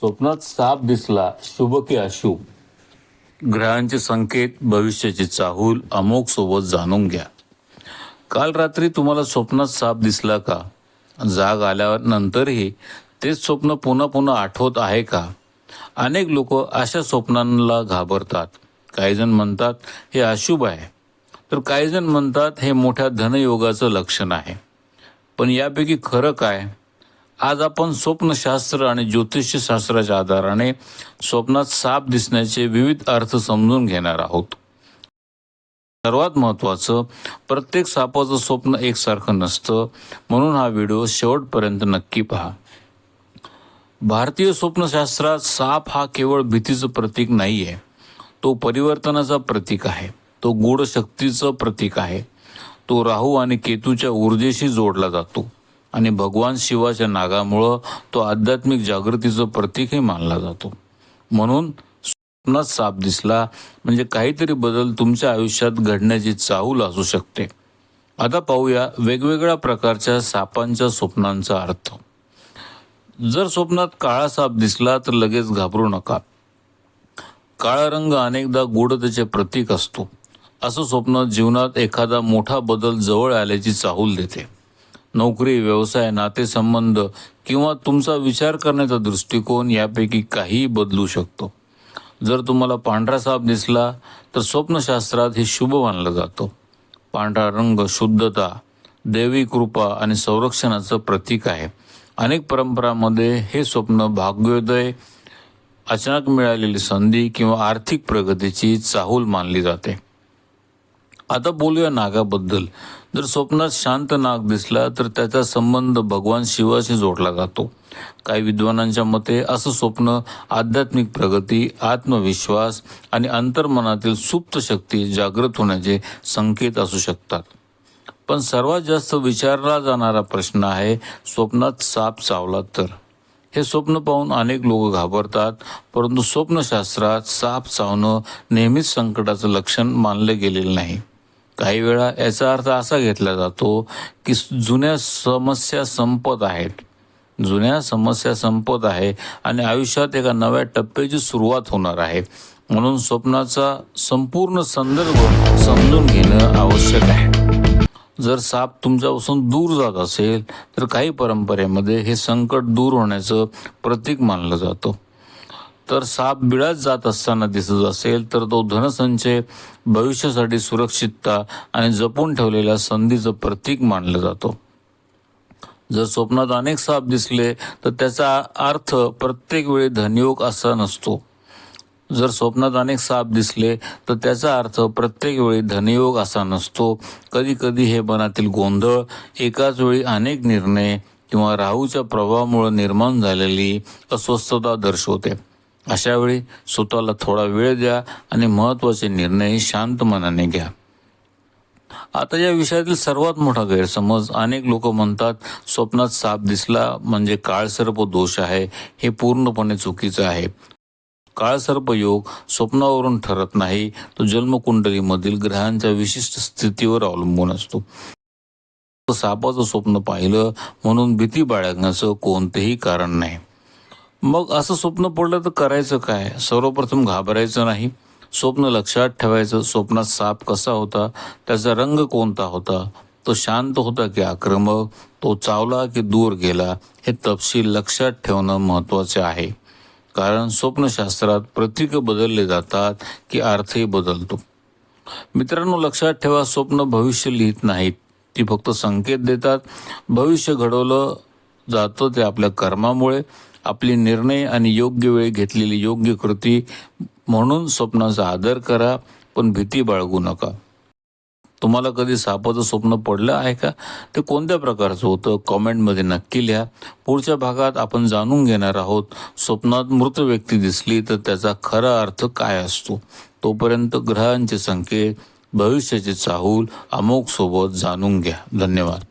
स्वप्नात साप दिसला, शुभ की अशुभ? ग्रहांचे संकेत, भविष्याची चाहूल अमोघ सोबत जाणून घ्या. काल रात्री तुम्हाला स्वप्नात साप दिसला का? जाग आल्यानंतरही तेच स्वप्न पुन्हा पुन्हा आठवत आहे का? अनेक लोक अशा स्वप्नांना घाबरतात. काही जण म्हणतात हे अशुभ आहे, तर काही जण म्हणतात हे मोठ्या धनयोगाचं लक्षण आहे. पण यापैकी खरं काय? आज आपण स्वप्नशास्त्र आणि ज्योतिषशास्त्राच्या आधाराने स्वप्नात साप दिसण्याचे विविध अर्थ समजून घेणार आहोत. सर्वात महत्त्वाचं, प्रत्येक सापाचं स्वप्न एकसारखं नसतं, म्हणून हा व्हिडिओ शेवटपर्यंत नक्की पहा. भारतीय स्वप्नशास्त्रात साप हा केवळ भीतीचं प्रतीक नाही आहे, तो परिवर्तनाचा प्रतीक आहे, तो गूढ शक्तीचं प्रतीक आहे. तो राहू आणि केतूच्या ऊर्जेशी जोडला जातो आणि भगवान शिवाच्या नागामुळं तो आध्यात्मिक जागृतीचं प्रतीकही मानला जातो. म्हणून स्वप्नात साप दिसला म्हणजे काहीतरी बदल तुमच्या आयुष्यात घडण्याची चाहूल असू शकते. आता पाहूया वेगवेगळ्या प्रकारच्या सापांच्या स्वप्नांचा अर्थ. जर स्वप्नात काळा साप दिसला तर लगेच घाबरू नका. काळा रंग अनेकदा गूढतेचे प्रतीक असतो. असं स्वप्न जीवनात एखादा मोठा बदल जवळ आल्याची चाहूल देते. नोकरी, व्यवसाय, नातेसंबंध किंवा तुमचा विचार करण्याचा दृष्टिकोन यापैकी काहीही बदलू शकतो. जर तुम्हाला पांढरा साप दिसला तर स्वप्नशास्त्रात हे शुभ मानलं जातं. पांढरा रंग शुद्धता, दैवी कृपा आणि संरक्षणाचं प्रतीक आहे. अनेक परंपरांमध्ये हे स्वप्न भाग्योदय, अचानक मिळालेली संधी किंवा आर्थिक प्रगतीची चाहूल मानली जाते. आता बोलूया नागाबद्दल. जर स्वप्नात शांत नाग दिसला तर त्याचा संबंध भगवान शिवाशी जोडला जातो. काही विद्वानांच्या मते असं स्वप्न आध्यात्मिक प्रगती, आत्मविश्वास आणि अंतर्मनातील सुप्त शक्ती जागृत होण्याचे संकेत असू शकतात. पण सर्वात जास्त विचारला जाणारा प्रश्न आहे, स्वप्नात साप चावला तर? हे स्वप्न पाहून अनेक लोक घाबरतात, परंतु स्वप्नशास्त्रात साप चावणं नेहमीच संकटाचं लक्षण मानले गेलेलं नाही. काही वेळा याचा अर्थ असा घेतला जातो की जुन्या समस्या संपत आहे आणि आयुष्यात एका नव्या टप्प्याची सुरुवात होणार आहे. म्हणून स्वप्नाचा संपूर्ण संदर्भ समजून घेणं आवश्यक आहे. जर साप तुमच्यापासून दूर जात असेल तर काही परंपरेमध्ये हे संकट दूर होण्याचं प्रतीक मानलं जातं. तर साप बिळात जात असताना दिसत असेल तर तो धनसंचय, भविष्यासाठी सुरक्षितता आणि जपून ठेवलेल्या संधीचं प्रतीक मानलं जातं. जर स्वप्नात अनेक साप दिसले तर त्याचा अर्थ प्रत्येक वेळी धनयोग असा नसतो. कधी कधी हे मनातील गोंधळ, एकाच वेळी अनेक निर्णय किंवा राहूच्या प्रभावामुळे निर्माण झालेली अस्वस्थता दर्शवते. अशा वेळी स्वतःला थोडा वेळ द्या आणि महत्त्वाचे निर्णय शांत मनाने घ्या. आता या विषयातील सर्वात मोठा गैरसमज, अनेक लोक म्हणतात स्वप्नात साप दिसला म्हणजे काळसर्प दोष आहे. हे पूर्णपणे चुकीचं आहे. काळसर्प योग स्वप्नावरून ठरत नाही, तो जन्मकुंडलीमधील ग्रहांच्या विशिष्ट स्थितीवर अवलंबून असतो. सापाचं स्वप्न पाहिलं म्हणून भीती बाळगण्याचं कोणतेही कारण नाही. मग असं स्वप्न पडलं तर करायचं काय? सर्वप्रथम घाबरायचं नाही. स्वप्न लक्षात ठेवायचं. स्वप्नात साप कसा होता, त्याचा रंग कोणता होता, तो शांत होता की आक्रमक, तो चावला की दूर गेला, हे तपशील लक्षात ठेवणं महत्त्वाचे आहे. कारण स्वप्नशास्त्रात प्रतीक बदलले जातात की अर्थही बदलतो. मित्रांनो, लक्षात ठेवा, स्वप्न भविष्य लिहित नाहीत, ती फक्त संकेत देतात. भविष्य घडवलं जातं ते आपल्या कर्मामुळे, आपले निर्णय आणि योग्य वेळी घेतलेली योग्य कृती. म्हणून स्वप्नाचा आदर करा, पण भीती बाळगू नका. तुम्हाला कधी सापाचं स्वप्न पडलं आहे का? ते कोणत्या प्रकारचं होतं? कॉमेंटमध्ये नक्की लिहा. पुढच्या भागात आपण जाणून घेणार आहोत, स्वप्नात मृत व्यक्ती दिसली तर त्याचा खरा अर्थ काय असतो. तोपर्यंत ग्रहांचे संकेत, भविष्याची चाहूल अमोघ सोबत जाणून घ्या. धन्यवाद.